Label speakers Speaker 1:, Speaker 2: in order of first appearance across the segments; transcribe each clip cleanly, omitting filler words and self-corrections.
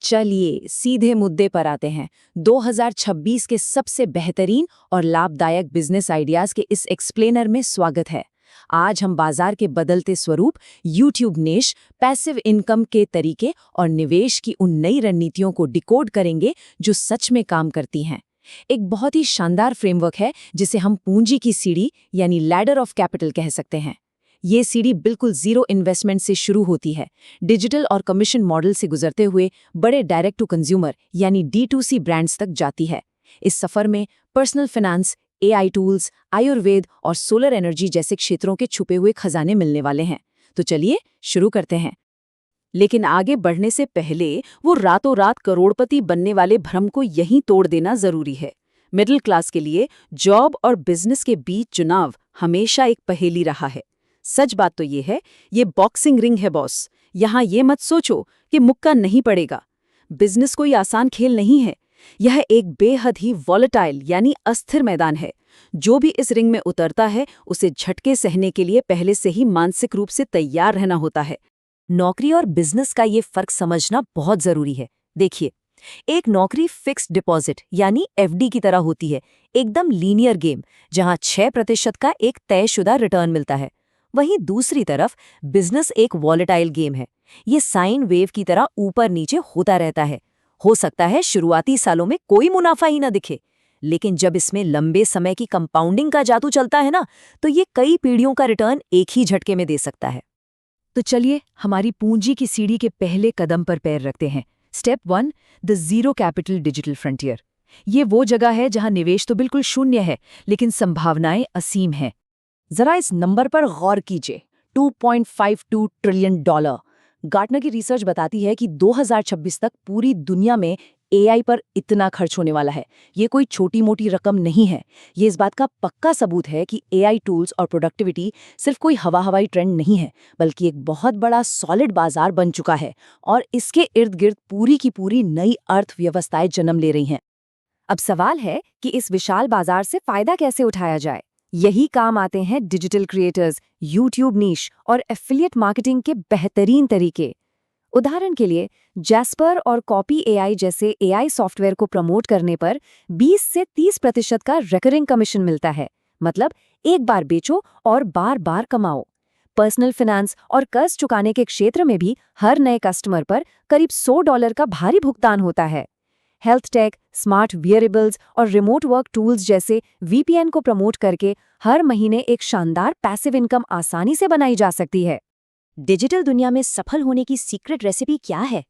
Speaker 1: चलिए सीधे मुद्दे पर आते हैं। 2026 के सबसे बेहतरीन और लाभदायक बिजनेस आइडियाज के इस एक्सप्लेनर में स्वागत है। आज हम बाजार के बदलते स्वरूप, यूट्यूब निश, पैसिव इनकम के तरीके और निवेश की उन नई रणनीतियों को डिकोड करेंगे जो सच में काम करती हैं। एक बहुत ही शानदार फ्रेमवर्क है जिसे हम पूंजी की सीढ़ी यानी लैडर ऑफ कैपिटल कह सकते हैं। ये सीढ़ी बिल्कुल जीरो इन्वेस्टमेंट से शुरू होती है, डिजिटल और कमीशन मॉडल से गुजरते हुए बड़े डायरेक्ट टू कंज्यूमर यानी D2C ब्रांड्स तक जाती है। इस सफर में personal finance, AI tools, Ayurveda और सोलर एनर्जी जैसे क्षेत्रों के छुपे हुए खजाने मिलने वाले हैं। तो चलिए शुरू करते हैं। लेकिन आगे बढ़ने से पहले वो रातों रात करोड़पति बनने वाले भ्रम को यहीं तोड़ देना जरूरी है। मिडिल क्लास के लिए जॉब और बिजनेस के बीच चुनाव हमेशा एक पहेली रहा है। सच बात तो ये है, ये बॉक्सिंग रिंग है बॉस। यहाँ ये मत सोचो कि मुक्का नहीं पड़ेगा। बिजनेस कोई आसान खेल नहीं है। यह एक बेहद ही वॉलेटाइल यानी अस्थिर मैदान है। जो भी इस रिंग में उतरता है उसे झटके सहने के लिए पहले से ही मानसिक रूप से तैयार रहना होता है। नौकरी और बिजनेस का ये फर्क समझना बहुत जरूरी है। देखिए, एक नौकरी फिक्स्ड डिपॉजिट यानी FD की तरह होती है, एकदम लीनियर गेम जहां 6% का एक तयशुदा रिटर्न मिलता है। वहीं दूसरी तरफ बिजनेस एक वॉलेटाइल गेम है। ये साइन वेव की तरह ऊपर नीचे होता रहता है। हो सकता है शुरुआती सालों में कोई मुनाफा ही ना दिखे, लेकिन जब इसमें लंबे समय की कंपाउंडिंग का जादू चलता है ना, तो ये कई पीढ़ियों का रिटर्न एक ही झटके में दे सकता है। तो चलिए हमारी पूंजी की सीढ़ी के पहले कदम पर पैर रखते हैं। Step 1, the zero capital digital frontier. ये वो जगह है जहां निवेश तो बिल्कुल शून्य है, लेकिन संभावनाएं असीम हैं। जरा इस नंबर पर गौर कीजिए, $2.52 ट्रिलियन। गार्टनर की रिसर्च बताती है कि 2026 तक पूरी दुनिया में AI पर इतना खर्च होने वाला है। ये कोई छोटी मोटी रकम नहीं है। ये इस बात का पक्का सबूत है कि AI टूल्स और प्रोडक्टिविटी सिर्फ कोई हवाई ट्रेंड नहीं है, बल्कि एक बहुत बड़ा सॉलिड बाजार बन चुका है और इसके इर्द गिर्द पूरी की पूरी नई अर्थव्यवस्थाएं जन्म ले रही हैं। अब सवाल है कि इस विशाल बाजार से फायदा कैसे उठाया जाए। यही काम आते हैं डिजिटल क्रिएटर्स, यूट्यूब नीश और एफिलिएट मार्केटिंग के बेहतरीन तरीके। उदाहरण के लिए, जैस्पर और कॉपी AI जैसे AI सॉफ्टवेयर को प्रमोट करने पर 20 से 30% का रिकरिंग कमीशन मिलता है। मतलब एक बार बेचो और बार बार कमाओ। पर्सनल फाइनेंस और कर्ज चुकाने के क्षेत्र में भी हर नए कस्टमर पर करीब $100 का भारी भुगतान होता है। हेल्थ टेक, स्मार्ट वियरेबल्स और रिमोट वर्क टूल्स जैसे VPN को प्रमोट करके हर महीने एक शानदार पैसिव इनकम आसानी से बनाई जा सकती है। डिजिटल दुनिया में सफल होने की सीक्रेट रेसिपी क्या है?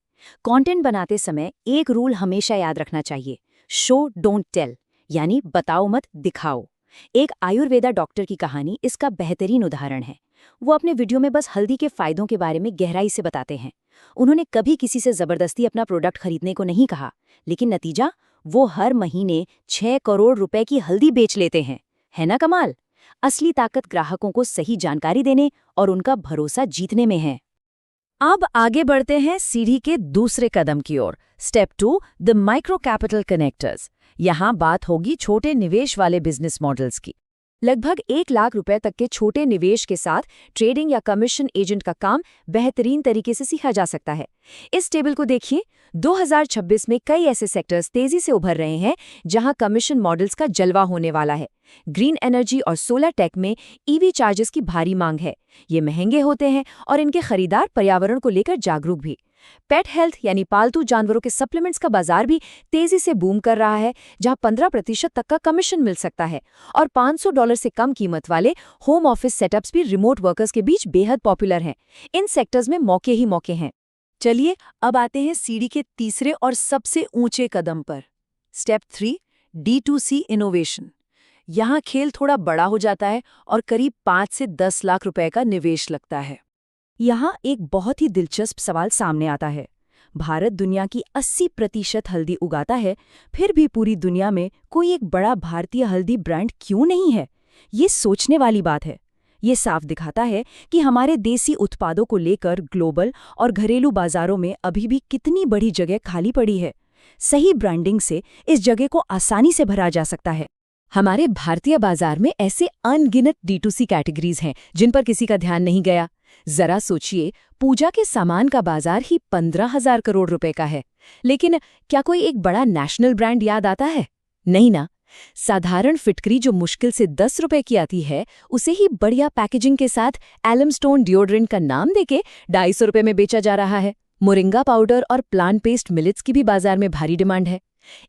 Speaker 1: कंटेंट बनाते समय एक रूल हमेशा याद रखना चाहिए, शो डोंट टेल, यानी बताओ मत दिखाओ। एक आयुर्वेदा डॉक्टर की कहानी इसका बेहतरीन उदाहरण है। वो अपने वीडियो में बस हल्दी के फायदों के बारे में गहराई से बताते हैं। उन्होंने कभी किसी से जबरदस्ती अपना प्रोडक्ट खरीदने को नहीं कहा, लेकिन नतीजा, वो हर महीने 6 करोड़ रुपए की हल्दी बेच लेते हैं। है ना कमाल? असली ताकत ग्राहकों को सही जानकारी देने और उनका भरोसा जीतने में है। अब आगे बढ़ते हैं सीढ़ी के दूसरे कदम की ओर। Step 2, the micro capital connectors. यहाँ बात होगी छोटे निवेश वाले बिजनेस मॉडल्स की। लगभग 1 लाख रुपए तक के छोटे निवेश के साथ ट्रेडिंग या कमीशन एजेंट का काम बेहतरीन तरीके से सीखा जा सकता है। इस टेबल को देखिए, 2026 में कई ऐसे सेक्टर्स तेजी से उभर रहे हैं जहां कमीशन मॉडल्स का जलवा होने वाला है। ग्रीन एनर्जी और सोलर टेक में EV चार्जेस की भारी मांग है। ये महंगे होते हैं और इनके खरीदार पर्यावरण को लेकर जागरूक भी। पेट हेल्थ यानी पालतू जानवरों के सप्लीमेंट्स का बाजार भी तेजी से बूम कर रहा है, जहां 15% तक का कमीशन मिल सकता है। और $500 से कम कीमत वाले होम ऑफिस सेटअप्स भी रिमोट वर्कर्स के बीच बेहद पॉपुलर हैं। इन सेक्टर्स में मौके ही मौके हैं। चलिए अब आते हैं सीढ़ी के तीसरे और सबसे ऊंचे कदम पर। Step 3, D2C innovation. यहाँ खेल थोड़ा बड़ा हो जाता है और करीब 5 से 10 लाख रुपए का निवेश लगता है। यहाँ एक बहुत ही दिलचस्प सवाल सामने आता है। भारत दुनिया की 80% हल्दी उगाता है, फिर भी पूरी दुनिया में कोई एक बड़ा भारतीय हल्दी ब्रांड क्यों नहीं है? ये सोचने वाली बात है। ये साफ दिखाता है कि हमारे देसी उत्पादों को लेकर ग्लोबल और घरेलू बाजारों में अभी भी कितनी बड़ी जगह खाली पड़ी है। सही ब्रांडिंग से इस जगह को आसानी से भरा जा सकता है। हमारे भारतीय बाजार में ऐसे अनगिनत D2C कैटेगरीज हैं जिन पर किसी का ध्यान नहीं गया। जरा सोचिए, पूजा के सामान का बाजार ही 15,000 करोड़ रुपए का है। लेकिन क्या कोई एक बड़ा नेशनल ब्रांड याद आता है? नहीं ना। साधारण फिटकरी जो मुश्किल से 10 रुपए की आती है, उसे ही बढ़िया पैकेजिंग के साथ एलमस्टोन डिओड्रेंट का नाम देके 250 रुपए में बेचा जा रहा है। मोरिंगा पाउडर और प्लांट बेस्ड मिलेट्स की भी बाजार में भारी डिमांड है।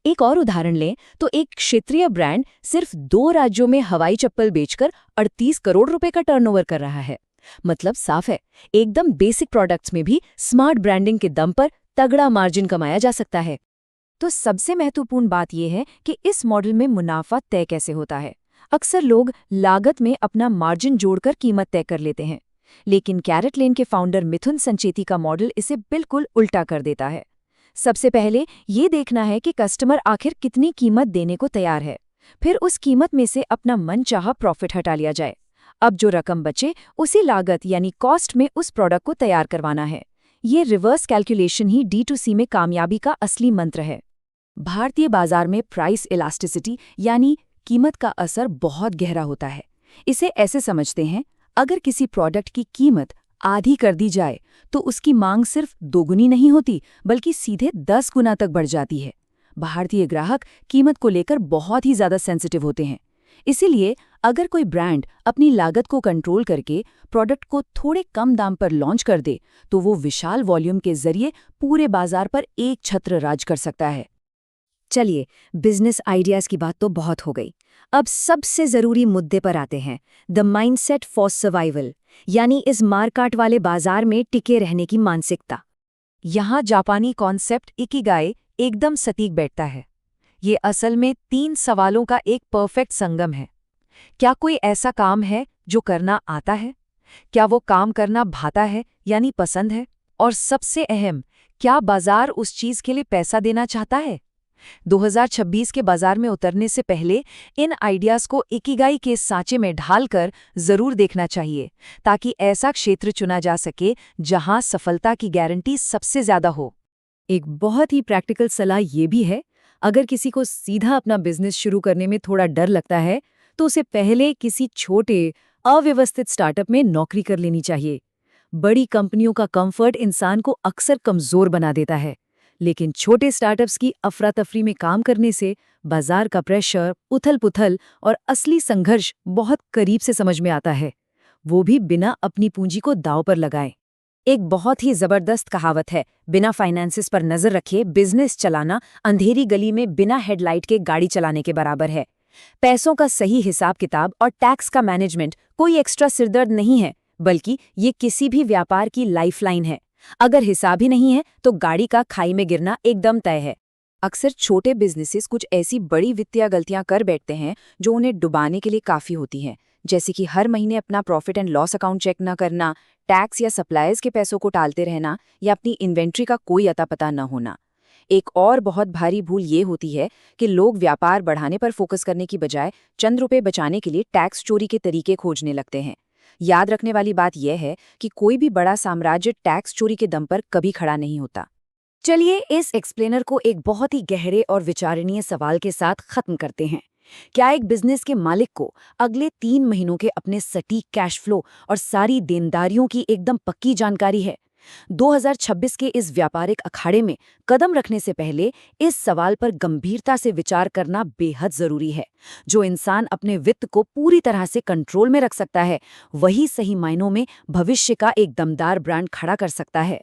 Speaker 1: एक और उदाहरण लें तो एक क्षेत्रीय ब्रांड सिर्फ 2 राज्यों में हवाई चप्पल बेचकर 38 करोड़ रुपए का टर्नओवर कर रहा है। मतलब साफ है, एकदम बेसिक प्रोडक्ट्स में भी स्मार्ट ब्रांडिंग के दम पर तगड़ा मार्जिन कमाया जा सकता है। तो सबसे महत्वपूर्ण बात यह है कि इस मॉडल में मुनाफा तय कैसे होता है। अक्सर लोग लागत में अपना मार्जिन जोड़कर कीमत तय कर लेते हैं, लेकिन कैरेटलेन के फाउंडर मिथुन संचेती का मॉडल इसे बिल्कुल उल्टा कर देता है। सबसे पहले ये देखना है कि कस्टमर आखिर कितनी कीमत देने को तैयार है, फिर उस कीमत में से अपना मनचाहा प्रॉफिट हटा लिया जाए। अब जो रकम बचे उसी लागत यानी कॉस्ट में उस प्रोडक्ट को तैयार करवाना है। ये रिवर्स कैलकुलेशन ही D2C में कामयाबी का असली मंत्र है। भारतीय बाजार में प्राइस इलास्टिसिटी यानी कीमत का असर बहुत गहरा होता है। इसे ऐसे समझते हैं, अगर किसी प्रोडक्ट की कीमत आधी कर दी जाए तो उसकी मांग सिर्फ दोगुनी नहीं होती बल्कि सीधे 10 गुना तक बढ़ जाती है। भारतीय ग्राहक कीमत को लेकर बहुत ही ज्यादा सेंसिटिव होते हैं। इसीलिए अगर कोई ब्रांड अपनी लागत को कंट्रोल करके प्रोडक्ट को थोड़े कम दाम पर लॉन्च कर दे तो वो विशाल वॉल्यूम के जरिए पूरे बाजार पर एक छत्र राज कर सकता है। चलिए, बिजनेस आइडियाज की बात तो बहुत हो गई। अब सबसे जरूरी मुद्दे पर आते हैं, द माइंडसेट फॉर सर्वाइवल, यानी इस मारकाट वाले बाजार में टिके रहने की मानसिकता। यहाँ जापानी कॉन्सेप्ट इकिगाई एकदम सटीक बैठता है। ये असल में 3 सवालों का एक परफेक्ट संगम है। क्या कोई ऐसा काम है जो करना आता है? क्या वो काम करना भाता है यानी पसंद है? और सबसे अहम, क्या बाजार उस चीज के लिए पैसा देना चाहता है? 2026 के बाजार में उतरने से पहले इन आइडियाज को इकिगाई के सांचे में ढालकर जरूर देखना चाहिए, ताकि ऐसा क्षेत्र चुना जा सके जहां सफलता की गारंटी सबसे ज्यादा हो। एक बहुत ही प्रैक्टिकल सलाह ये भी है, अगर किसी को सीधा अपना बिजनेस शुरू करने में थोड़ा डर लगता है तो उसे पहले किसी छोटे अव्यवस्थित स्टार्टअप में नौकरी कर लेनी चाहिए। बड़ी कंपनियों का कंफर्ट इंसान को अक्सर कमजोर बना देता है, लेकिन छोटे स्टार्टअप्स की अफरा तफरी में काम करने से बाजार का प्रेशर, उथल-पुथल और असली संघर्ष बहुत करीब से समझ में आता है, वो भी बिना अपनी पूंजी को दांव पर लगाए। एक बहुत ही जबरदस्त कहावत है, बिना फाइनेंसिस पर नजर रखे बिजनेस चलाना अंधेरी गली में बिना हेडलाइट के गाड़ी चलाने के बराबर है। पैसों का सही हिसाब किताब और टैक्स का मैनेजमेंट कोई एक्स्ट्रा सिरदर्द नहीं है, बल्कि ये किसी भी व्यापार की लाइफलाइन है। अगर हिसाब ही नहीं है तो गाड़ी का खाई में गिरना एकदम तय है। अक्सर छोटे बिजनेसेस कुछ ऐसी बड़ी वित्तीय गलतियां कर बैठते हैं जो उन्हें डुबाने के लिए काफी होती हैं, जैसे कि हर महीने अपना profit and loss account check न करना, टैक्स या सप्लायर्स के पैसों को टालते रहना या अपनी इन्वेंट्री का कोई अता पता न होना। एक और बहुत भारी भूल ये होती है कि लोग व्यापार बढ़ाने पर फोकस करने की बजाय चंद रुपए बचाने के लिए टैक्स चोरी के तरीके खोजने लगते हैं। याद रखने वाली बात यह है कि कोई भी बड़ा साम्राज्य टैक्स चोरी के दम पर कभी खड़ा नहीं होता। चलिए इस एक्सप्लेनर को एक बहुत ही गहरे और विचारणीय सवाल के साथ खत्म करते हैं। क्या एक बिजनेस के मालिक को अगले 3 महीनों के अपने सटीक कैश फ्लो और सारी देनदारियों की एकदम पक्की जानकारी है? 2026 के इस व्यापारिक अखाड़े में कदम रखने से पहले इस सवाल पर गंभीरता से विचार करना बेहद जरूरी है। जो इंसान अपने वित्त को पूरी तरह से कंट्रोल में रख सकता है, वही सही मायनों में भविष्य का एक दमदार ब्रांड खड़ा कर सकता है।